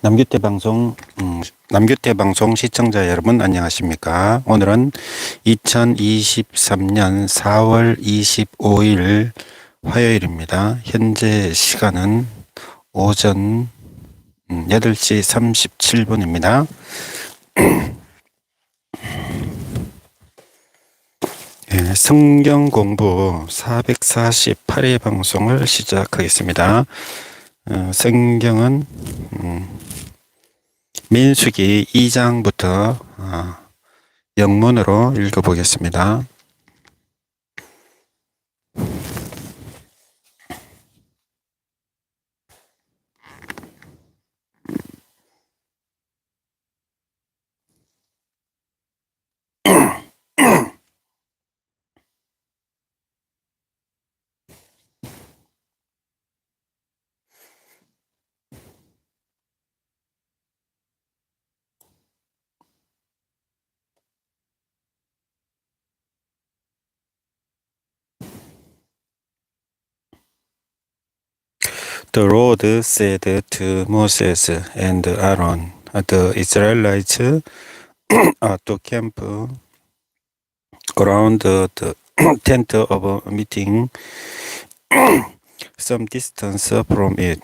남규태방송 시청자 여러분 안녕하십니까? 오늘은 2023년 4월 25일 화요일입니다. 현재 시간은 오전 8시 37분입니다. 성경공부 448회 방송을 시작하겠습니다. 성경은 민수기 2장부터 영문으로 읽어보겠습니다. The Lord said to Moses and Aaron, the Israelites are to camp around the tent of meeting some distance from it,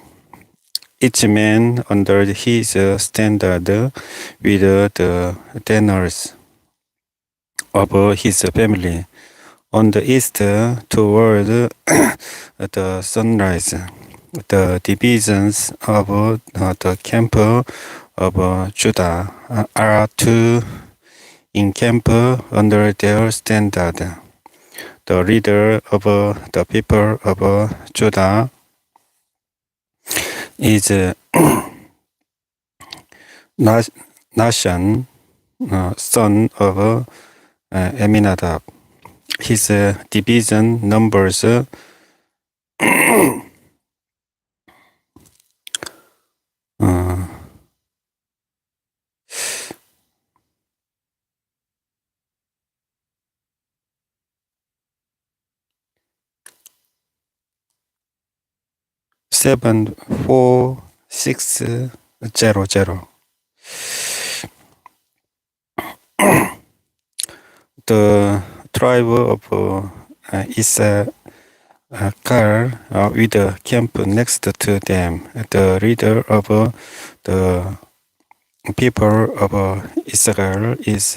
each man under his standard with the banners of his family, on the east toward the sunrise. The divisions of the camp of Judah are to encamp under their standard. The leader of the people of Judah is Nahshon, son of Aminadab. His division numbers 74600. The tribe of Issachar with the camp next to them. The leader of the people of Issachar is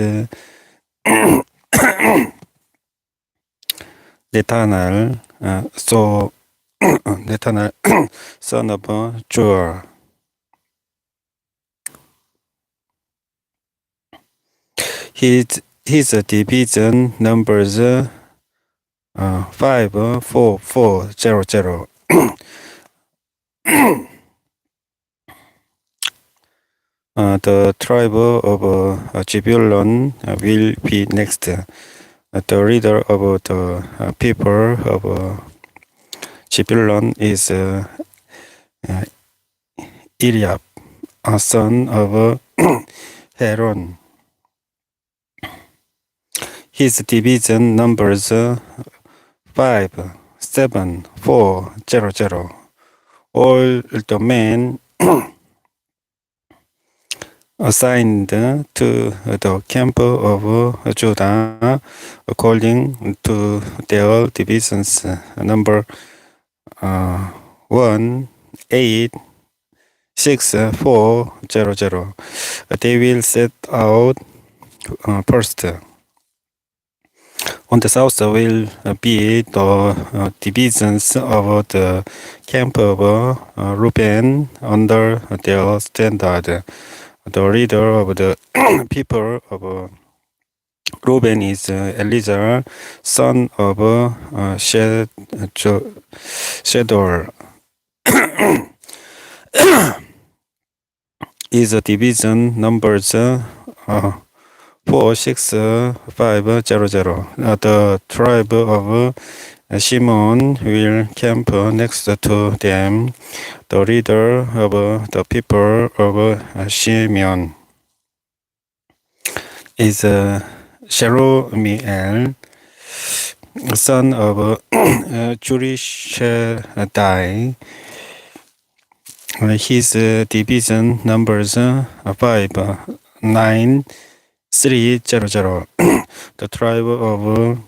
Nathanael, son of Joel. His division numbers 54400. The tribe of Zebulun will be next. The leader of the people of Zebulun is Eliab, a son of Heron. His division numbers 57400. All the men assigned to the camp of Judah according to their divisions number 18640. They will set out first. On the south will be the divisions of the camp of Reuben under their standard. The leader of the people of Reuben is Elizur, son of Shedor. His division numbers 46500. The tribe of Shimon will camp next to them. The leader of the people of Shimon is Shelumiel, son of Jurishadai. His division numbers 5, 9, 3, 0, 0. The tribe of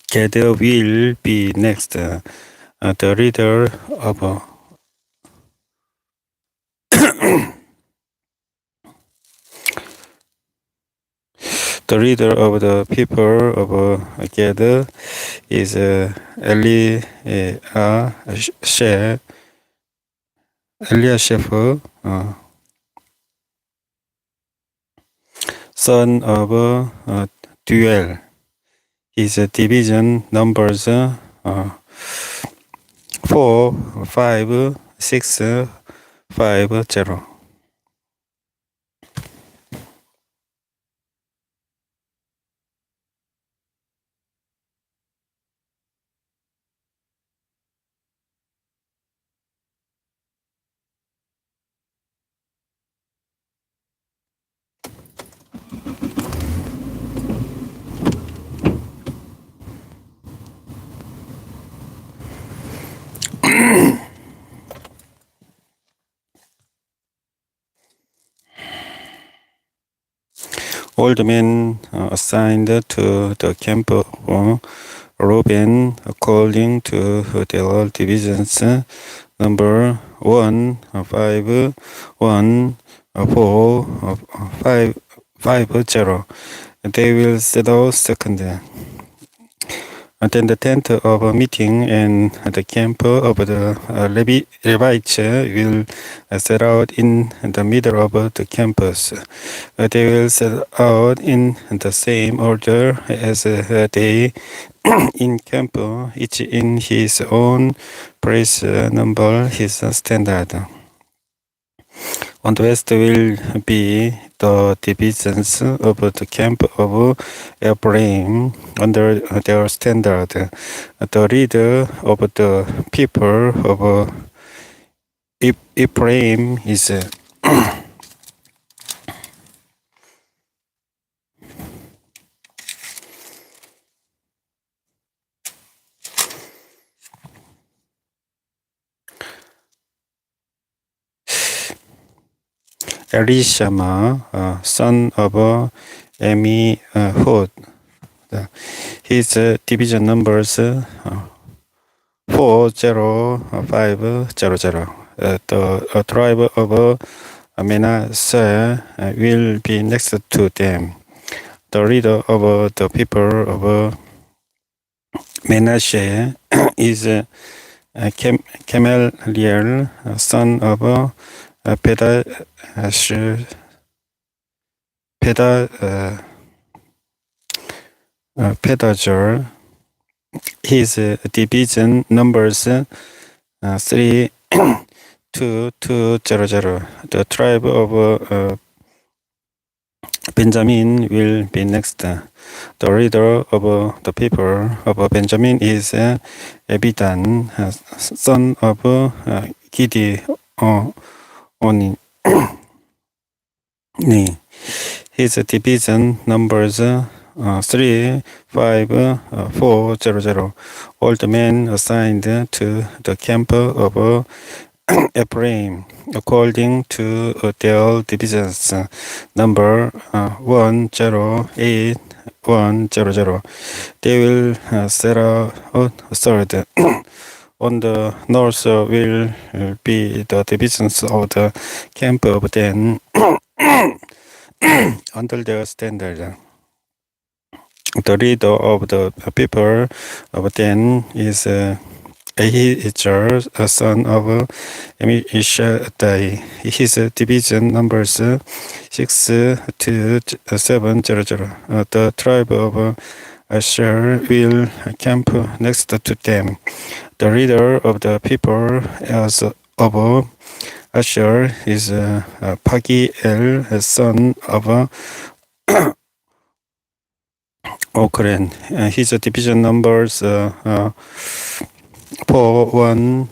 Gad will be next. The leader of the leader of the people of Gad is Eliashaph, son of Duel. His division numbers 4, 5, 6, 5, 0. Old men assigned to the camp of Reuben according to their divisions number 1, 5, 1, 4, 5, 5, 0. They will settle second. Then the tent of a meeting and the camp of the Levites will set out in the middle of the campus. They will set out in the same order as they in camp, each in his own place, number his standard. On the west will be the divisions of the camp of Ephraim under their standard. The leader of the people of Ephraim is Elishama, son of Amihud. His division numbers 4, 0, 5, 0, 0. The tribe of Manasseh will be next to them. The leader of the people of Manasseh is Gamaliel, son of Pedazur. His division numbers 3, 2, 2, 0, 0. The tribe of Benjamin will be next. The leader of the people of Benjamin is Abidan, son of Gideon. His division numbers 3, 5, 4, 0, 0. All the men assigned to the camp of Ephraim, according to their divisions, number 1, 0, 8, 1, 0, 0. They will set out third. On the north will be the divisions of the camp of Dan under their standard. The leader of the people of Dan is Ahijah, a son of Ammishaddai. His division numbers 6, 2, 7, 0, 0. The tribe of Asher will camp next to them. The leader of the people as of Asher is Pagiel, son of Okren. His division numbers 4, 1,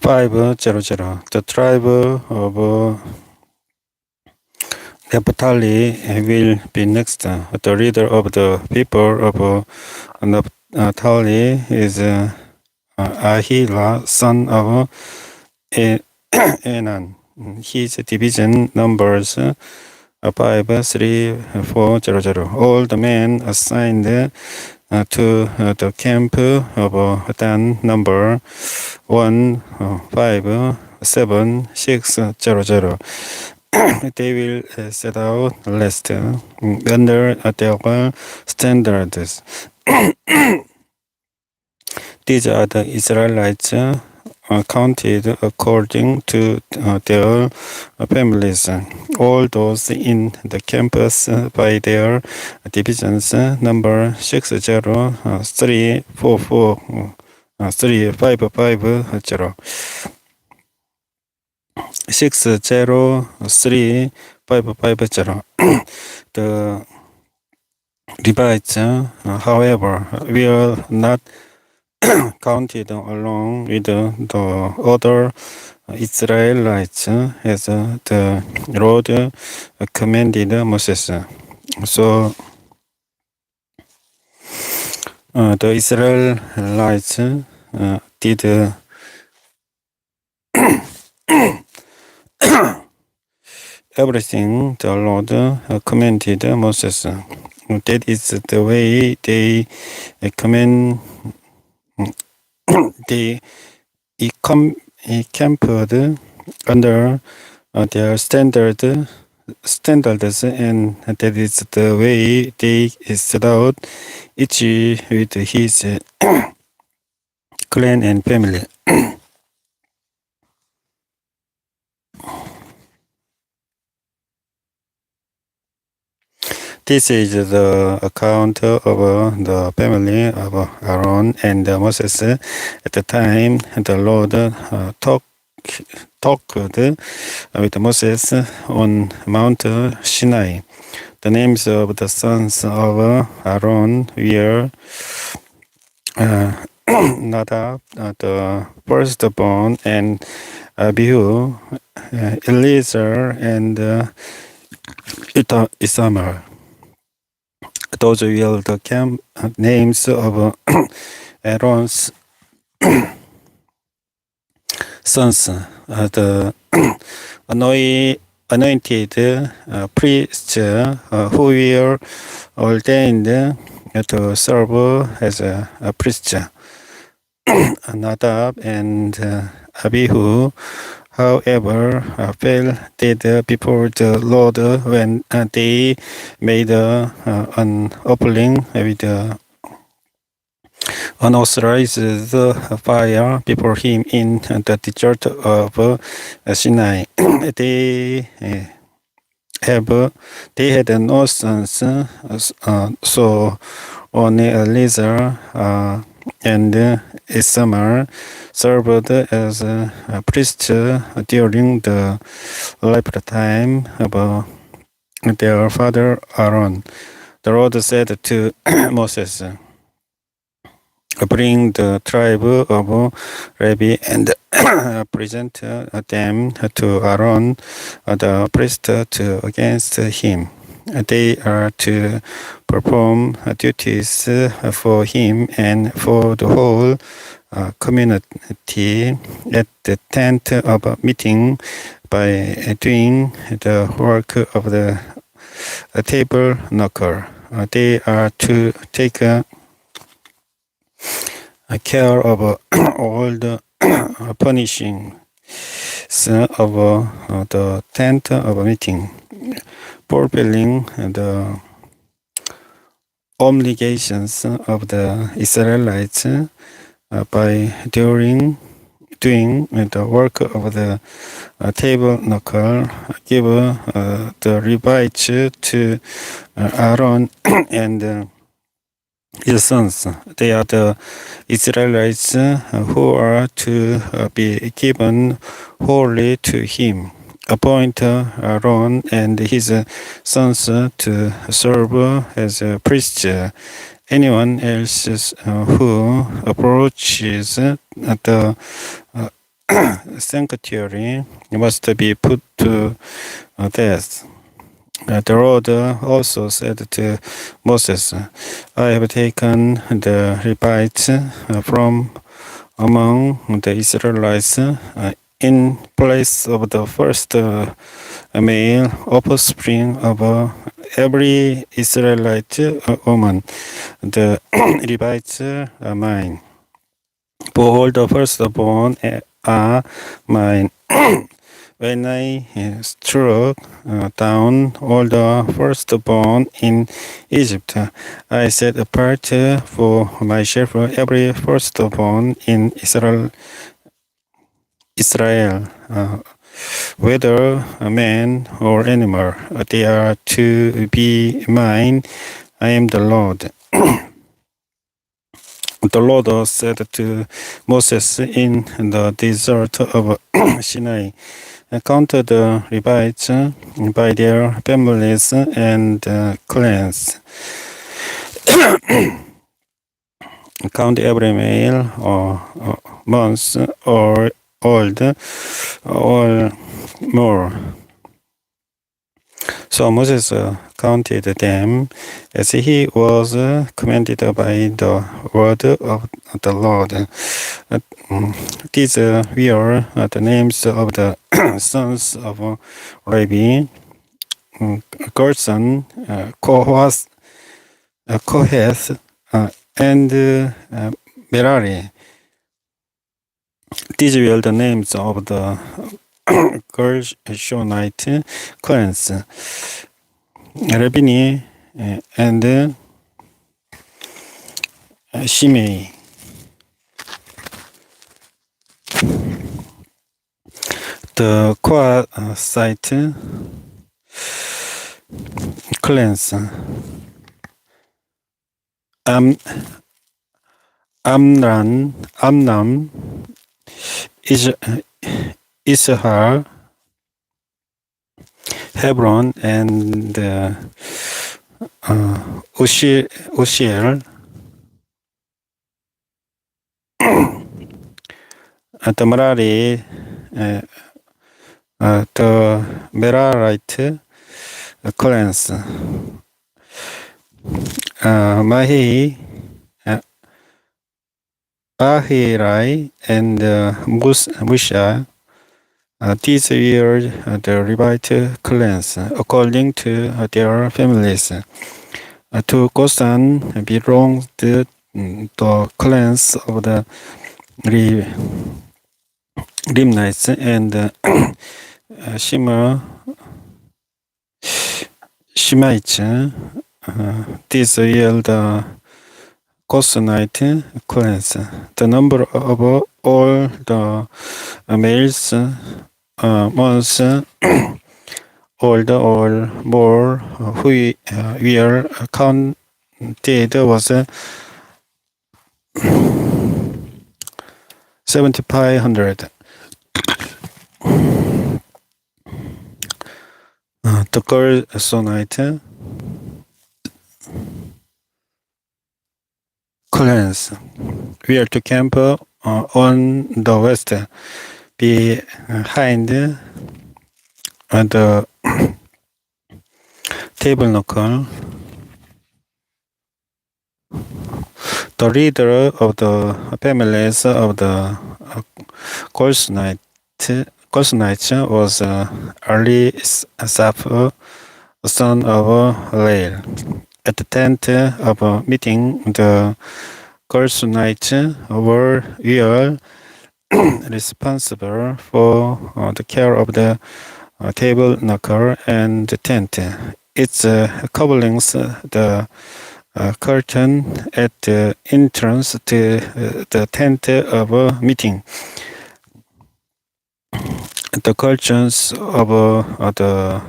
500. The tribe of Naphtali will be next. The leader of the people of Naphtali is Ahila, son of Enan. His division numbers 53400. All the men assigned to the camp of Dan number 157,600. They will set out last under their standards. These are the Israelites counted according to their families. All those in the campus by their divisions, number 60344 3550. 60350. The Levites, however, will not counted along with the other Israelites as the Lord commanded Moses. So the Israelites did everything the Lord commanded Moses. That is the way they camped under their standards, and that is the way they set out each with his clan and family. This is the account of the family of Aaron and Moses at the time the Lord talked with Moses on Mount Sinai. The names of the sons of Aaron were Nadab, the firstborn, and Abihu, Eleazar, and Isamar. Those were the names of Aaron's sons. The anointed priests who were ordained to serve as a priest. Nadab and Abihu, however, fell dead before the Lord when they made an offering with unauthorized fire before him in the desert of Sinai. They had no sons, so only Eleazar and Isamar served as a priest during the lifetime of their father Aaron. The Lord said to Moses, "Bring the tribe of Levi and present them to Aaron, the priest, against him. They are to perform duties for him and for the whole community at the tent of meeting by doing the work of the tabernacle. They are to take care of all the punishings of the tent of meeting, fulfilling the obligations of the Israelites by doing the work of the tabernacle. Give the Levites to Aaron and his sons. They are the Israelites who are to be given wholly to him. Appoint Aaron and his sons to serve as priests. Anyone else who approaches the sanctuary must be put to death. The Lord also said to Moses, I have taken the Levites from among the Israelites in place of the first male offspring of every Israelite woman. The Levites are mine. For all the firstborn are mine. When I struck down all the firstborn in Egypt, I set apart for myself every firstborn in Israel, whether a man or animal. They are to be mine. I am the Lord. The Lord said to Moses in the desert of Sinai, count the Levites by their families and clans. Count every male or month or old or more. So Moses counted them as he was commanded by the word of the Lord. These were the names of the sons of Levi: Gerson, Kohath, and Merari. These were the names of the Gershonite clans: Rabini and Shimei. The Kohathite clans: Amram, Issachar, Hebron, and Ushiel. The Merari, the Merarite clans: Mahi, Ahirai, and Musha. These were the Levite clans according to their families. To Goshen belonged the clans of the Limnites and Shemites. These were the Goshenite clans. The number of all the males, months, old or more, who were counted was 7,500. The Gershonite clans were to camp on the west, behind the tabernacle. The leader of the families of the Gershonites was Elisaph, son of Lael. At the tent of meeting, the Gershonites were responsible for the care of the tabernacle and the tent, its coverings, the curtain at the entrance to the tent of meeting, the curtains of the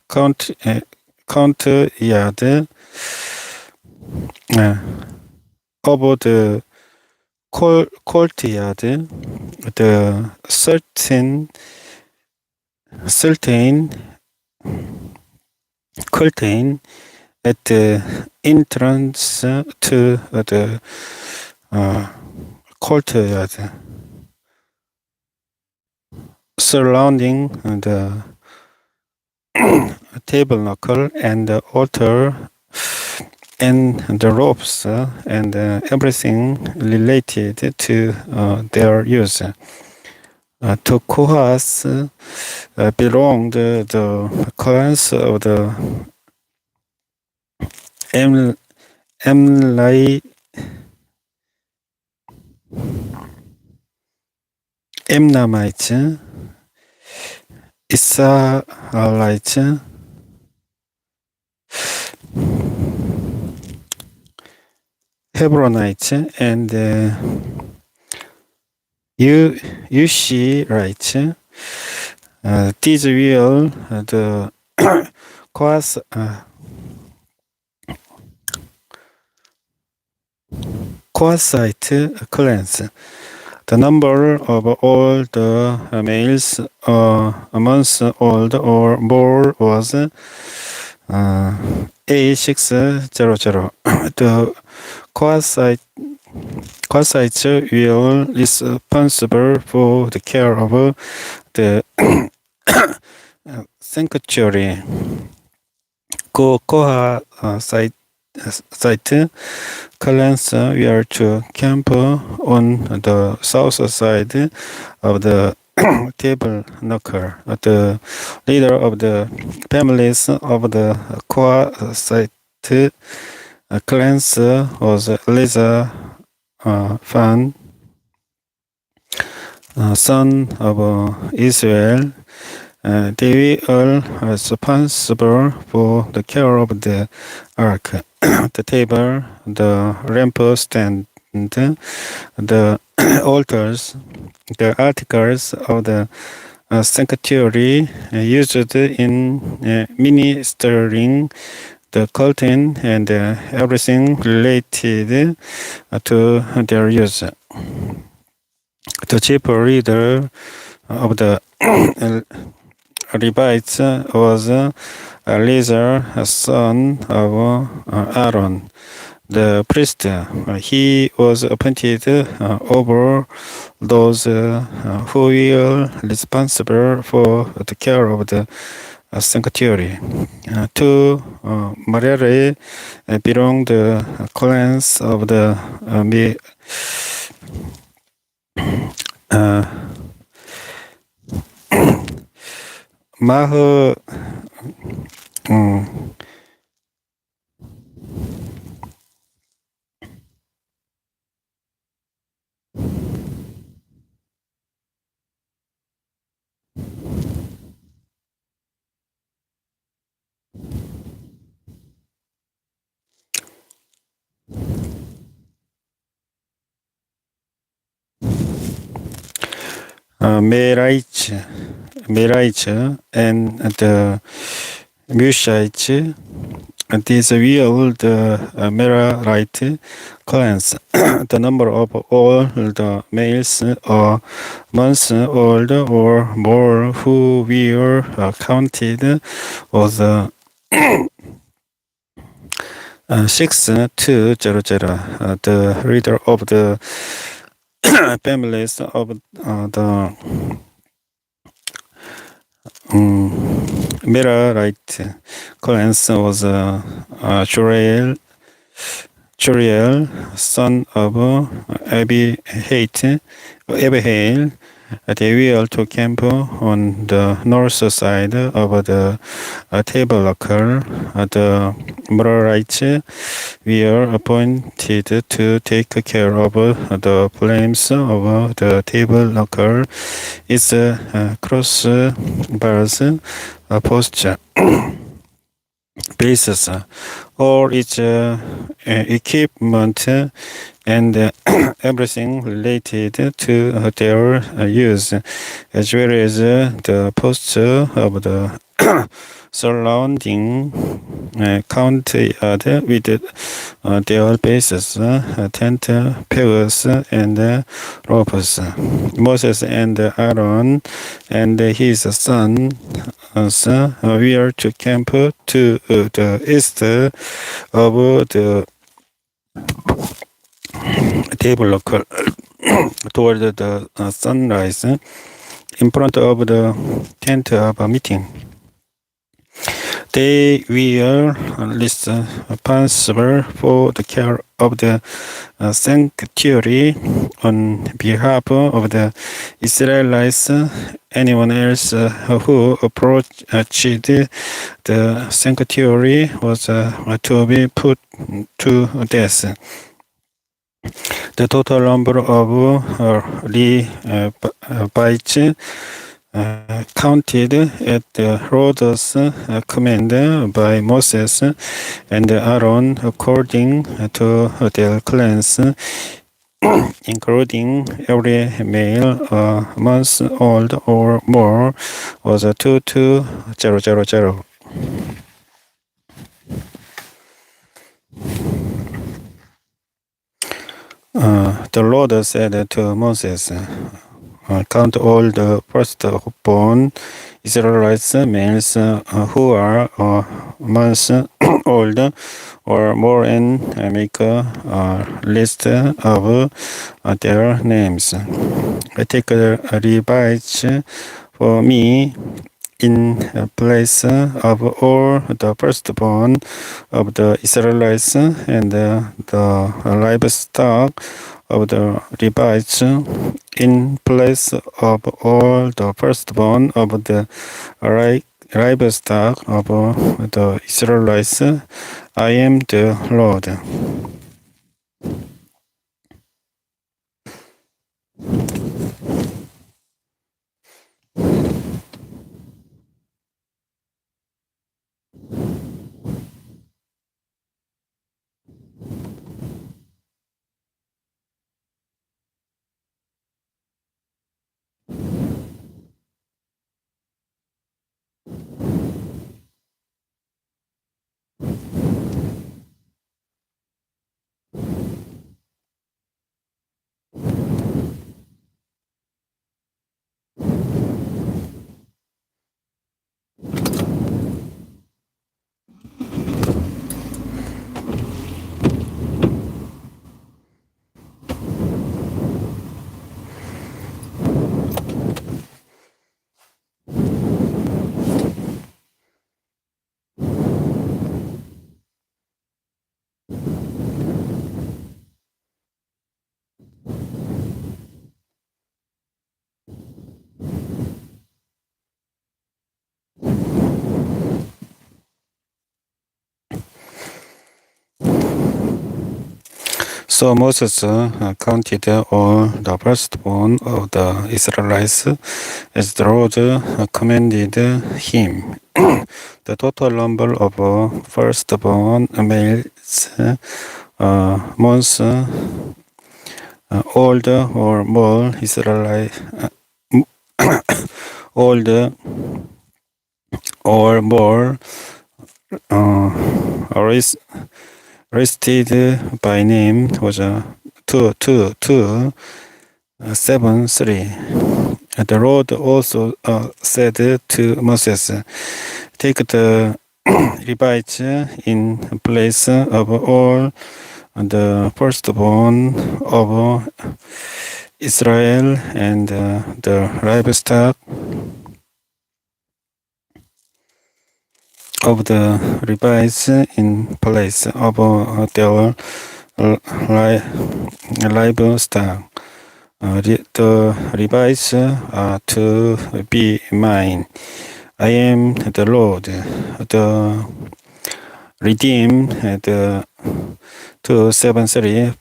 courtyard, over the courtyard, the certain curtain at the entrance to the courtyard. surrounding the tabernacle and the altar and the ropes and everything related to their use. To Kohath belonged the clans of the Emlai, Emnamites, Israelites, Hebronites, and Ushirites. These were the Kohathite clans. The number of all the males a month old or more was 8600. The Kohathites were responsible for the care of the sanctuary. Kohathite clans were to camp on the south side of the tabernacle. The leader of the families of the Kohathite clans was Eleazar, son of Israel. They were all responsible for the care of the ark, the table, the lampstand, the altars, the articles of the sanctuary used in ministering the curtain, and everything related to their use. The chief leader of the Levites was Eleazar, son of Aaron, the priest. He was appointed over those who were responsible for the care of the sanctuary. To Merari belonged the clans of the 마흐 Meraites and the Mushites. These were the Merarite clans. The number of all the males a month old or more who were counted was 6200. The leader of the families of the Merarite clans was Juriel, son of Abihail. They were to camp on the north side of the tabernacle. The Merarites were appointed to take care of the flames of the tabernacle, its crossbars, posts, bases, all its equipment, and everything related to their use, as well as the posts of the surrounding courtyard with their bases, tent pegs, and ropes. Moses and Aaron and his sons were to camp to the east of the tabernacle toward the sunrise. in front of the tent of a meeting. They were responsible for the care of the sanctuary on behalf of the Israelites. Anyone else who approached the sanctuary was to be put to death. The total number of Levites counted at the Lord's command by Moses and Aaron according to their clans, including every male a month old or more, was 22,000. The Lord said to Moses, count all the firstborn Israelites males who are a month old or more and make a list of their names. Take the Levites for me in place of all the firstborn of the Israelites and the livestock of the Levites in place of all the firstborn of the livestock of the Israelites. I am the Lord. So Moses counted all the firstborn of the Israelites as the Lord commanded him. The total number of firstborn males months old or more Israelite old or more listed by name was 2,2,2,7,3. The Lord also said to Moses, take the Levites in place of all the firstborn of Israel and the livestock of the Levites in place of their livestock. The Levites are to be mine. I am the Lord, the redeem the 273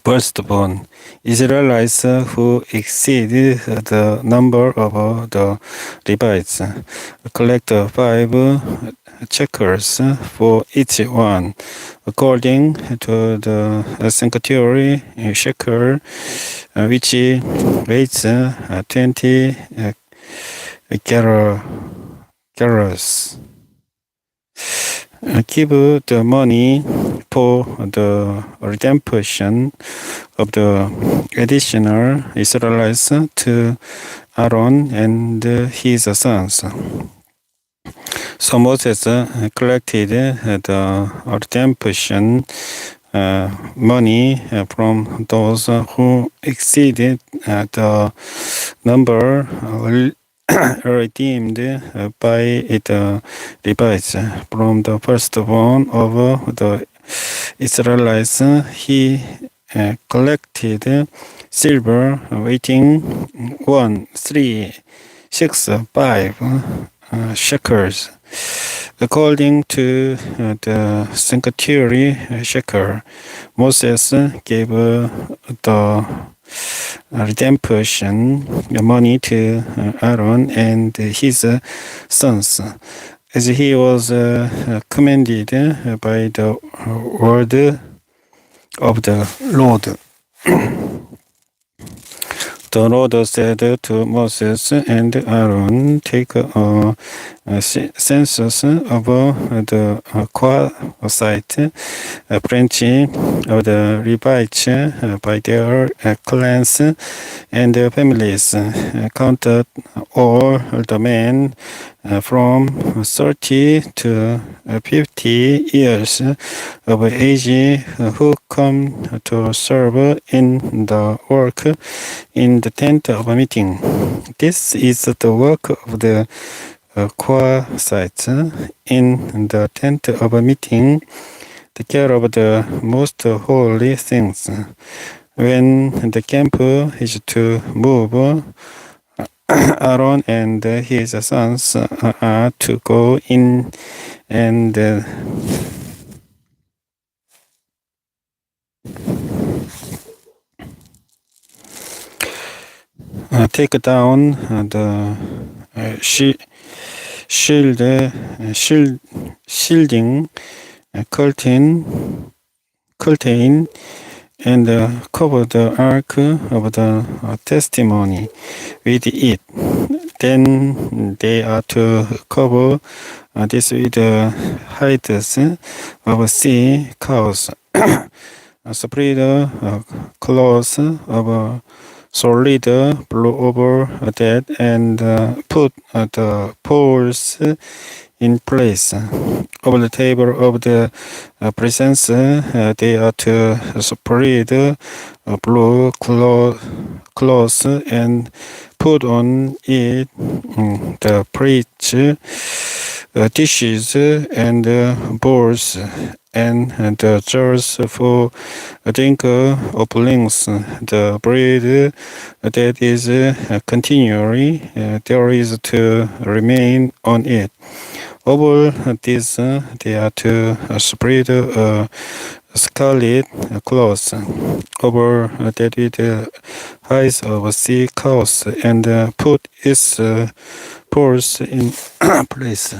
firstborn Israelites who exceed the number of the Levites. Collect 5 shekels for each one, according to the sanctuary shekel, which weighs 20 gerahs. Give the money for the redemption of the additional Israelites to Aaron and his sons. So Moses collected the redemption money from those who exceeded the number redeemed by the Levites. From the firstborn of the Israelites, he collected silver weighing 1, 3, 6, 5 shekels. According to the sanctuary shekel, Moses gave the redemption money to Aaron and his sons, as he was commanded by the word of the Lord. The Lord said to Moses and Aaron, take a census of the Quasite branch of the Levites by their clans and their families. Count all the men from 30 to 50 years of age who come to serve in the work in the tent of meeting. This is the work of the Quasites in the tent of meeting, the care of the most holy things. When the camp is to move, Aaron and his sons are to go in and take down the shielding curtain and cover the ark of the testimony with it. Then they are to cover this with hides of sea cows, spread cloths of solid blue over that, and put the poles in place. Over the table of the presence, they are to spread blue cloths and put on it the plates, dishes, and bowls, and the jars for drink offerings. The bread that is continually there is to remain on it. Over this, they are to spread scarlet cloth over that with hides of sea cows, and put its poles in place.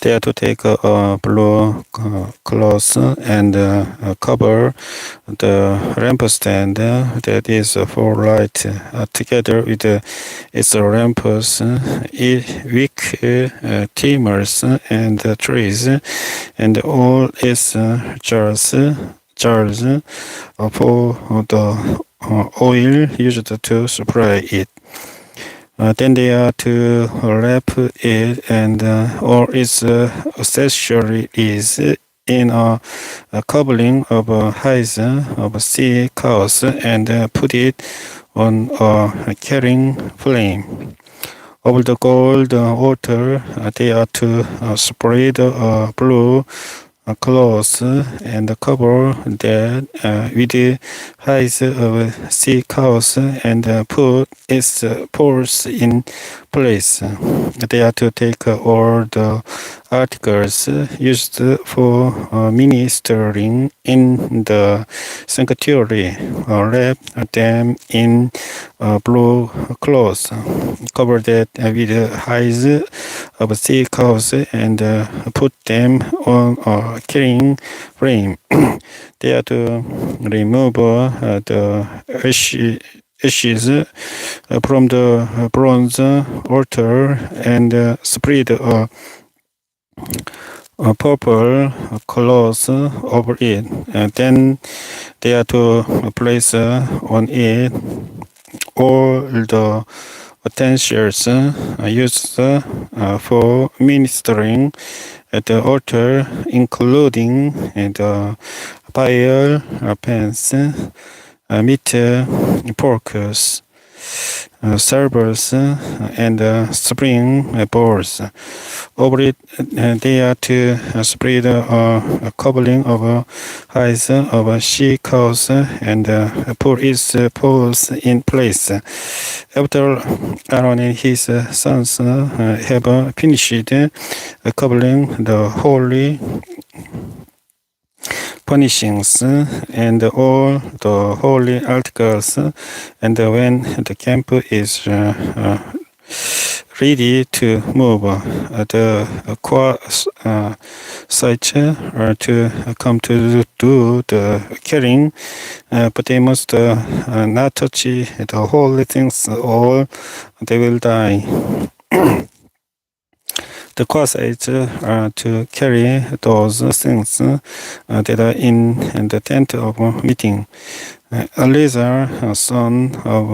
They are to take a blue cloth and cover the lampstand that is for light, together with its lamps, wick, timers, and trees, and all its jars for the oil used to supply it. Then they are to wrap it and all its accessories in a covering of hides of sea cows, and put it on a carrying flame. Over the gold altar, they are to spread blue cloth and cover that with hides of sea cows, and put its poles in place. They are to take all the articles used for ministering in the sanctuary, wrap them in blue cloth, cover that with hides of sea cows, and put them on a carrying frame. They are to remove the ashes from the bronze altar and spread a purple cloth over it. Then they are to place on it all the utensils used for ministering at the altar, including the fire pans, meat forks, servers, and spring bowls. Over it, they are to spread a covering of hides of she cows and put its poles in place. After Aaron and his sons have finished covering the holy furnishings and all the holy articles, and when the camp is ready to move, the sites are to come to do the carrying, but they must not touch the holy things, or they will die. The Kohathites are to carry those things that are in the tent of meeting. Eleazar, son of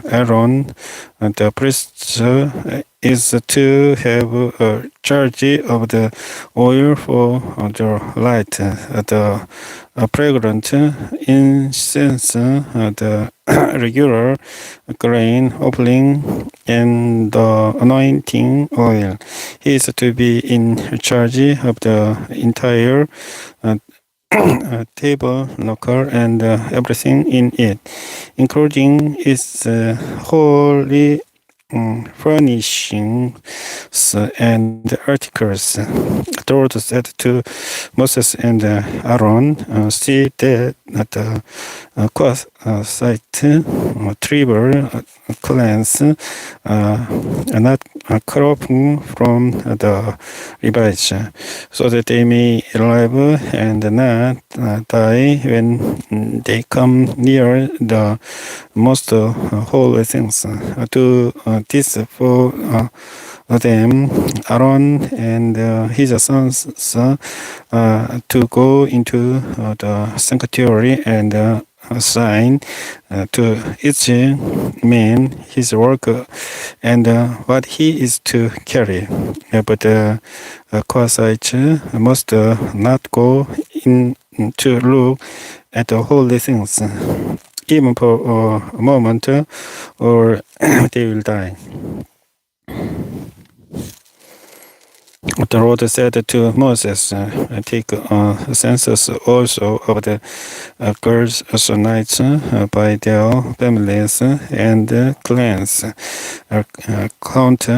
Aaron, the priest, is to have charge of the oil for the light, the fragrant incense, the regular grain offering, and the anointing oil. He is to be in charge of the entire table, locker, and everything in it, including its holy furnishings and articles. The Lord said to Moses and Aaron, see that the Kohathite tribal clans are not cut off from the Levites, so that they may live and not die when they come near the most holy things. Do this for them, Aaron and his sons to go into the sanctuary and assign to each man his work and what he is to carry. But the Kohathites must not go in to look at the holy things, even for a moment, or they will die. The Lord said to Moses, take a census also of the Gershonites by their families and clans. Count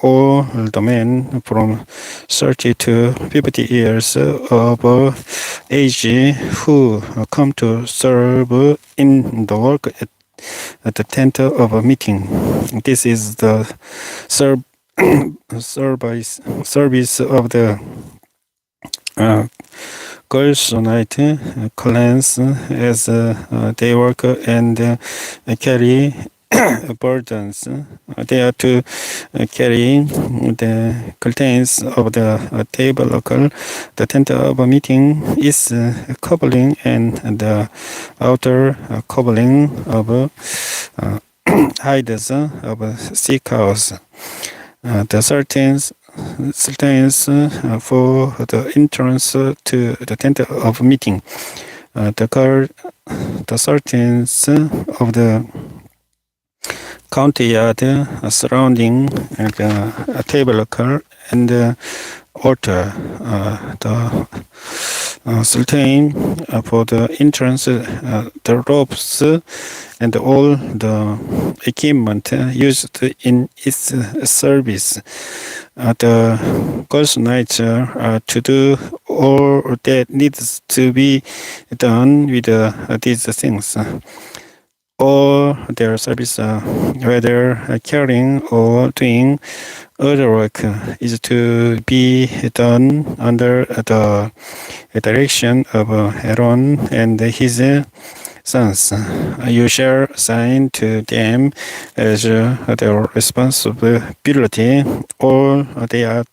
all the men from 30 to 50 years of age who come to serve in the work at the tent of a meeting. This is the service of the Gershonite clans as they work and carry burdens. They are to carry the curtains of the tabernacle. The tent of a meeting is covering, and the outer covering of hides of sea cows. The curtains for the entrance to the tent of meeting. The curtains of the courtyard surrounding the tabernacle and the altar. The curtain for the entrance, the ropes, and all the equipment used in its service. The Gershonites are to do all that needs to be done with these things. All their service, whether carrying or doing other work, is to be done under the direction of Aaron and his sons. You shall assign to them as their responsibility all they are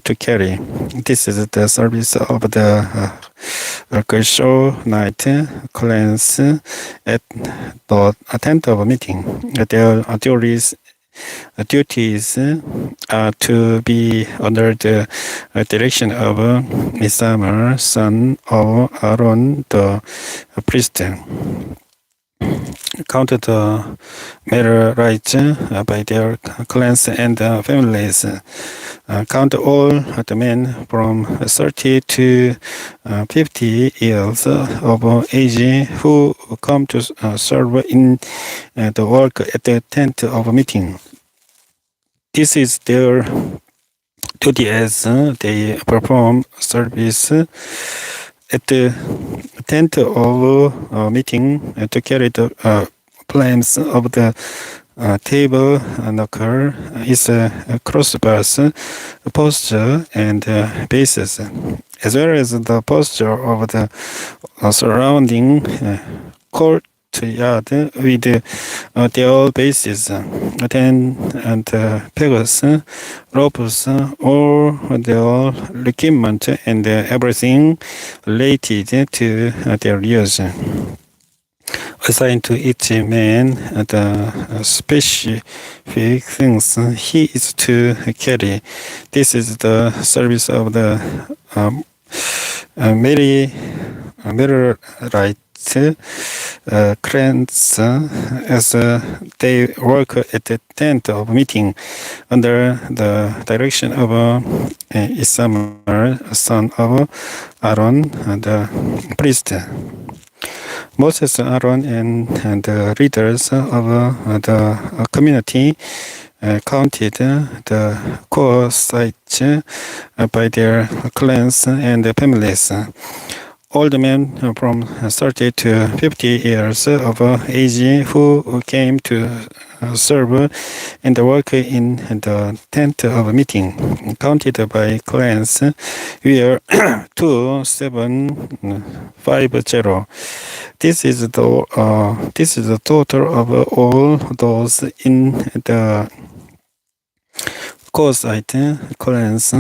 to carry. This is the service of the Gershonite clans at the tent of meeting. Their duties duties are to be under the direction of Isamar, son of Aaron the priest. Count the Merarites by their clans and families. Count all the men from 30 to 50 years of age who come to serve in the work at the tent of meeting. This is their duty as they perform service at the tent of meeting to carry the flames of the tabernacle, its crossbars, posture, and bases, as well as the posture of the surrounding courtyard with their bases, and pegs, ropes, all their equipment, and everything related to their use. Assign to each man the specific things he is to carry. This is the service of the Merarites clans as they work at the tent of meeting under the direction of Isamar, son of Aaron, the priest. Moses, Aaron, and the leaders of the community counted the Kohathites by their clans and families. All the men from 30 to 50 years of age who came to serve in the work in the tent of meeting, counted by clans, were 2750. This is the total of all those in the Kohathite clans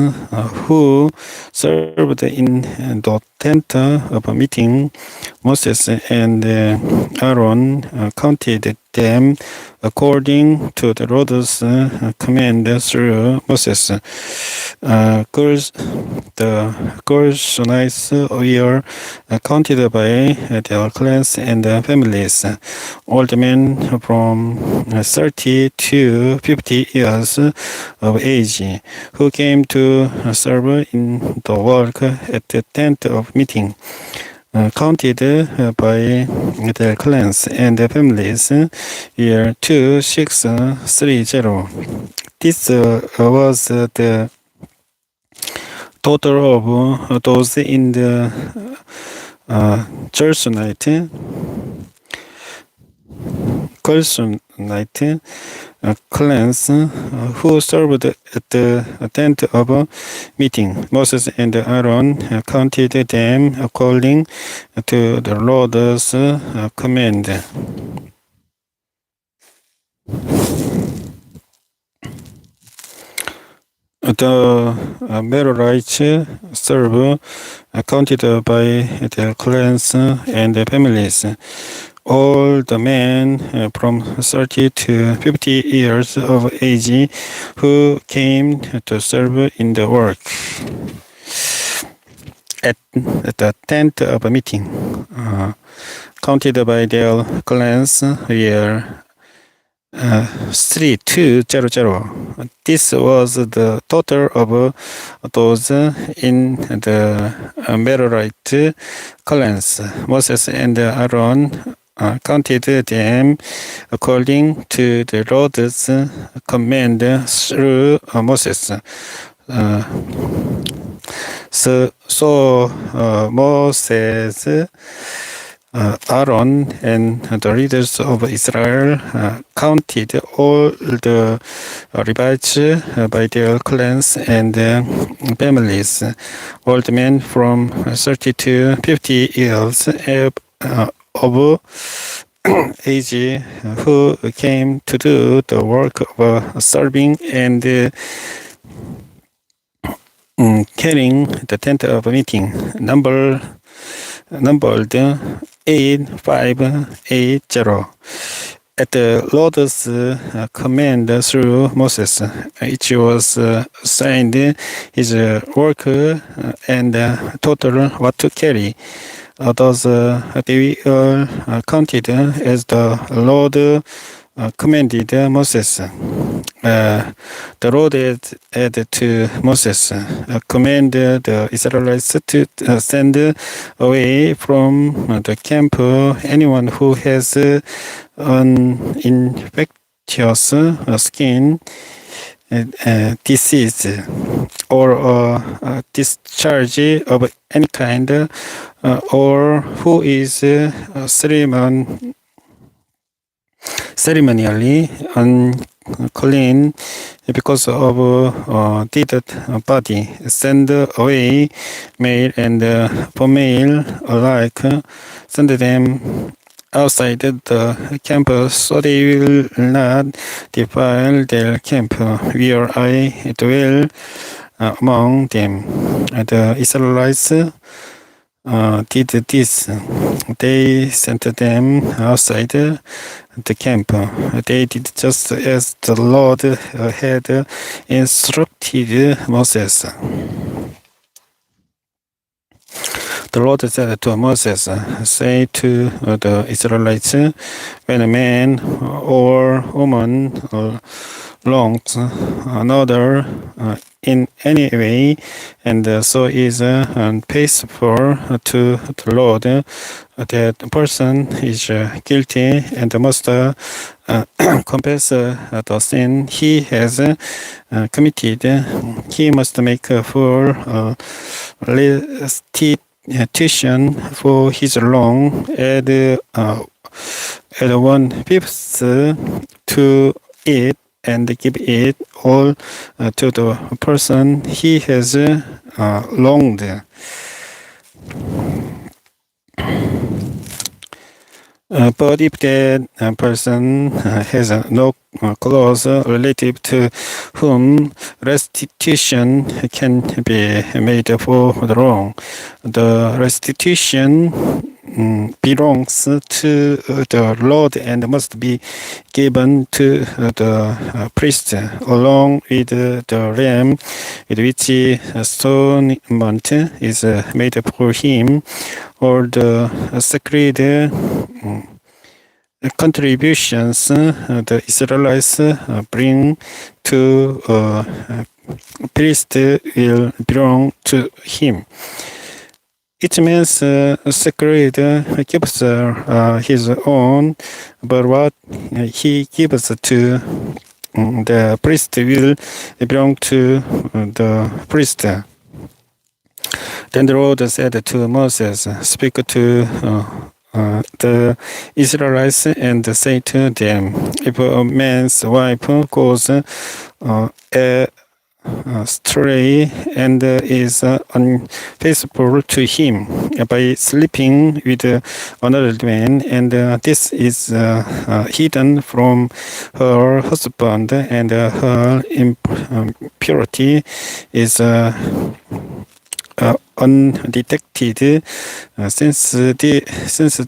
who served in the tent of meeting. Moses and Aaron counted them according to the Lord's command through Moses. The Gershonites were counted by their clans and families. All the men from 30 to 50 years of age who came to serve in the work at the tent of meeting, counted by their clans and families, were 2630. This was the total of those in the Gershonite clans who served at the tent of meeting. Moses and Aaron counted them according to the Lord's command. The Merarites serve counted by their clans and families. All the men from 30 to 50 years of age who came to serve in the work at the tent of a meeting, counted by their clans, were 3200. This was the total of those in the Merarite clans. Moses and Aaron counted them according to the Lord's command through Moses. So Moses, Aaron, and the leaders of Israel counted all the Levites by their clans and families. All the men from 30 to 50 years of age who came to do the work of serving and carrying the tent of meeting, numbered 8580. at the Lord's command through Moses, which was assigned his work and taught what to carry. Thus, they were counted as the Lord commanded Moses. The Lord had to Moses command the Israelites to send away from the camp anyone who has an infectious skin disease or a discharge of any kind, or who is ceremonially unclean because of dead body. Send away male and female alike. Send them outside the camp so they will not defile their camp where I dwell among them. The Israelites did this. They sent them outside the camp. They did just as the Lord had instructed Moses. The Lord said to Moses, say to the Israelites, when a man or woman wrongs another in any way, and so is unfaithful to the Lord, that person is guilty and must confess the sin he has committed. He must make a full restitution for his wrong, add 1/5 to it, and give it all to the person he has wronged. But if that person has no close relative to whom restitution can be made for the wrong, the restitution belongs to the Lord and must be given to the priest along with the ram with which atonement is made for him, or the sacred contributions the Israelites bring to priest will belong to him. Each man's sacred gives his own, but what he gives to the priest will belong to the priest. Then the Lord said to Moses, speak to the Israelites and say to them, if a man's wife goes astray and is unfaithful to him by sleeping with another man, and this is hidden from her husband, and her impurity is undetected, since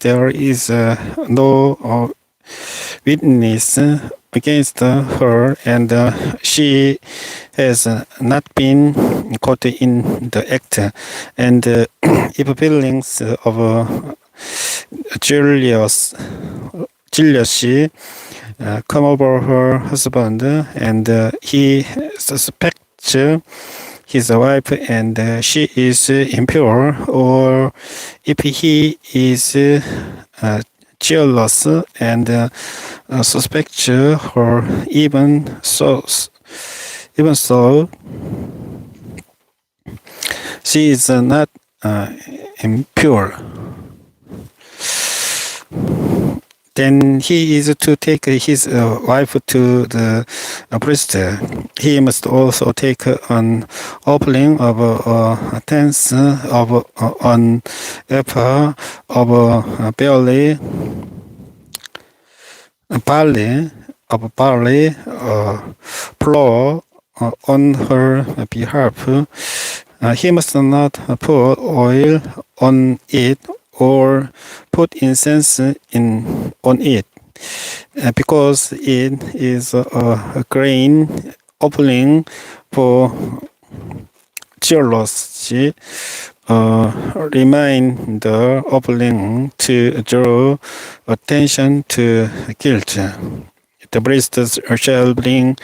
there is no witness against her, and she has not been caught in the act, and if feelings of jealousy come over her husband, and he suspects his wife and she is impure, or if he is jealous and suspects her, even so she is not impure, then he is to take his wife to the priest. He must also take an offering of a tenth of an ephah of barley, flour on her behalf. He must not pour oil on it or put incense on it. because it is a grain opening for jealousy, reminder opening to draw attention to guilt. The priest shall bring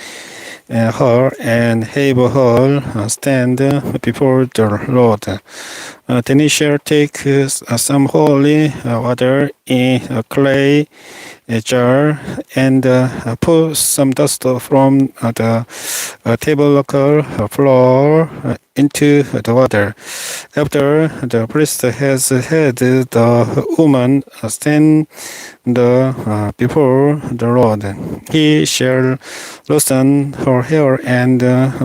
her and have her stand before the Lord. Then he shall take some holy water in a clay jar and pour some dust from the tabernacle floor into the water. After the priest has had the woman stand before the Lord, he shall loosen her hair and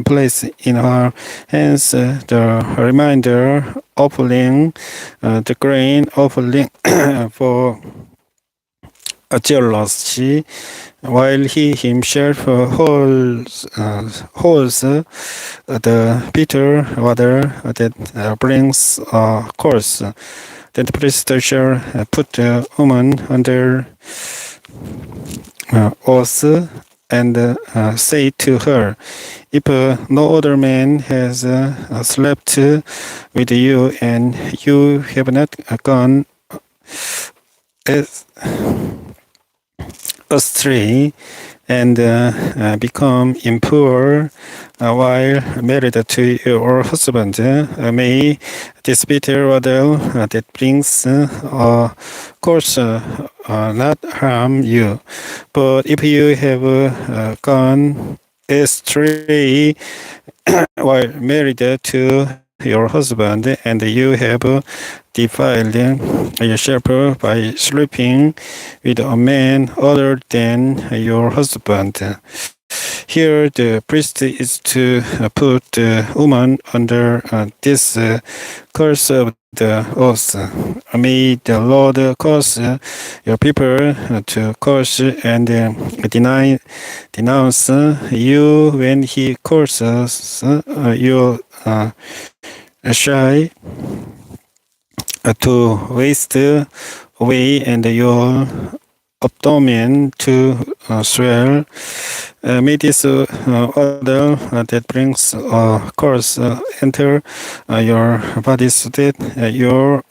place in her hands the reminder offering, the grain offering for a jealousy, while he himself holds the bitter water that brings a curse. Then the priest shall put the woman under oath and say to her, if no other man has slept with you and you have not gone astray and become impure while married to your husband, may this bitter water that brings a curse not harm you. But if you have gone astray while married to your husband, and you have defiled yourself by sleeping with a man other than your husband, here the priest is to put the woman under this curse of the oath. May the Lord cause your people to curse and denounce you when he curses you shy to waste away and your abdomen to swell. May this odor that brings a curse enter your body so that your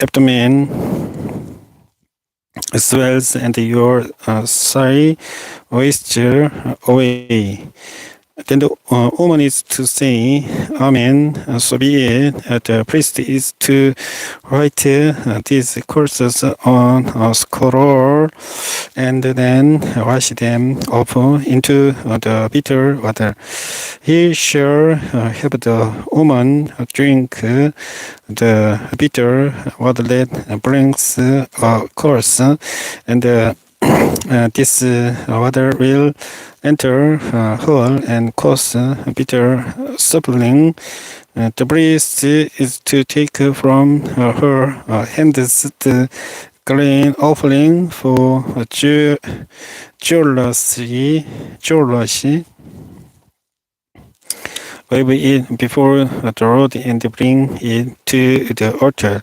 abdomen swells and your thigh wastes away. Then the woman is to say, Amen, so be it. The priest is to write these curses on a scroll and then wash them off into the bitter water. He shall have the woman drink the bitter water that brings a curse, and this water will enter her and cause bitter suffering. The priest is to take from her hands the grain offering for jealousy, wave it before the Lord and bring it to the altar.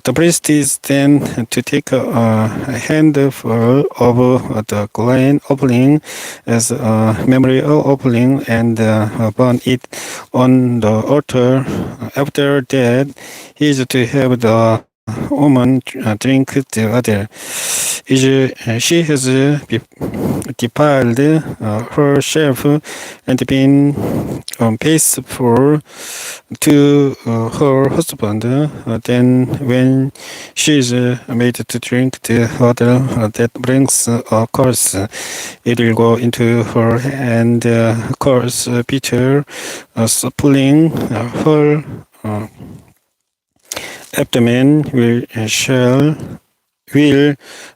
The priest is then to take a handful of the grain offering as a memorial offering and burn it on the altar. After that, he is to have the woman drink the water. She has defiled herself and been faithful to her husband. Then when she is made to drink the water that brings a curse, it will go into her and cause bitter suffering. Her abdomen will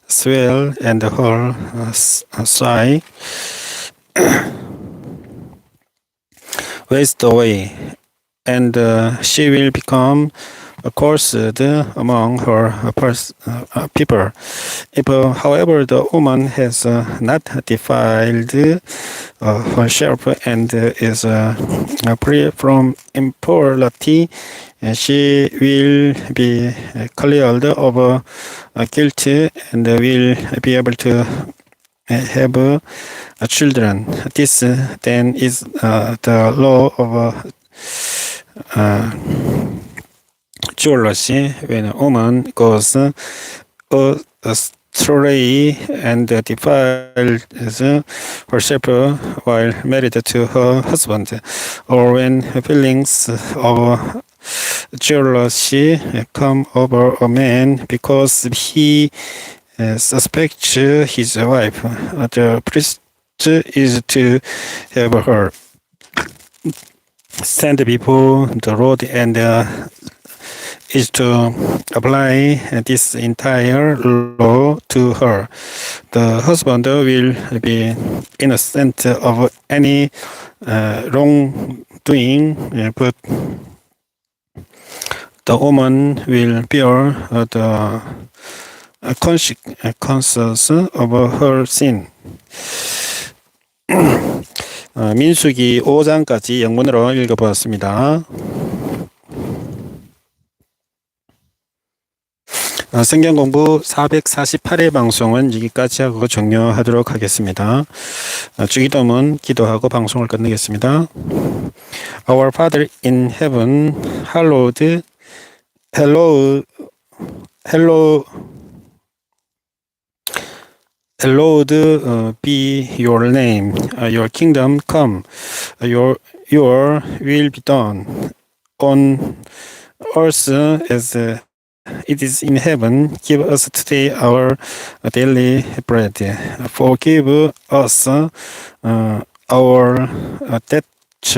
swell and her thigh waste away, and she will become coursed among her people. If, however, the woman has not defiled herself and is free from impurity, she will be cleared of guilt and will be able to have children. This then is the law of jealousy. When a woman goes astray and defiles herself while married to her husband, or when feelings of jealousy come over a man because he suspects his wife, the priest is to have her stand before the Lord and is to apply this entire law to her. The husband will be innocent of any wrongdoing, but the woman will bear the consequences of her sin. 민수기 5장까지 영문으로 읽어보았습니다. 성경공부 448회 방송은 여기까지 하고 종료하도록 하겠습니다. 주기도문 기도하고 방송을 끝내겠습니다. Our Father in heaven, hallowed be your name. Your kingdom come. Your will be done on earth as it is in heaven. Give us today our daily bread. Forgive us our debts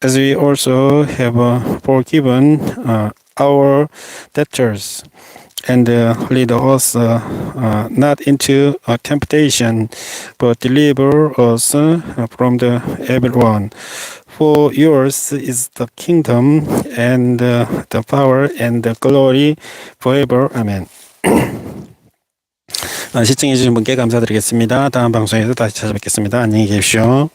as we also have forgiven our debtors. And lead us not into temptation, but deliver us from the evil one. For yours is the kingdom and the power and the glory forever. Amen. 시청해 주신 분께 감사드리겠습니다. 다음 방송에서 다시 찾아뵙겠습니다. 안녕히 계십시오.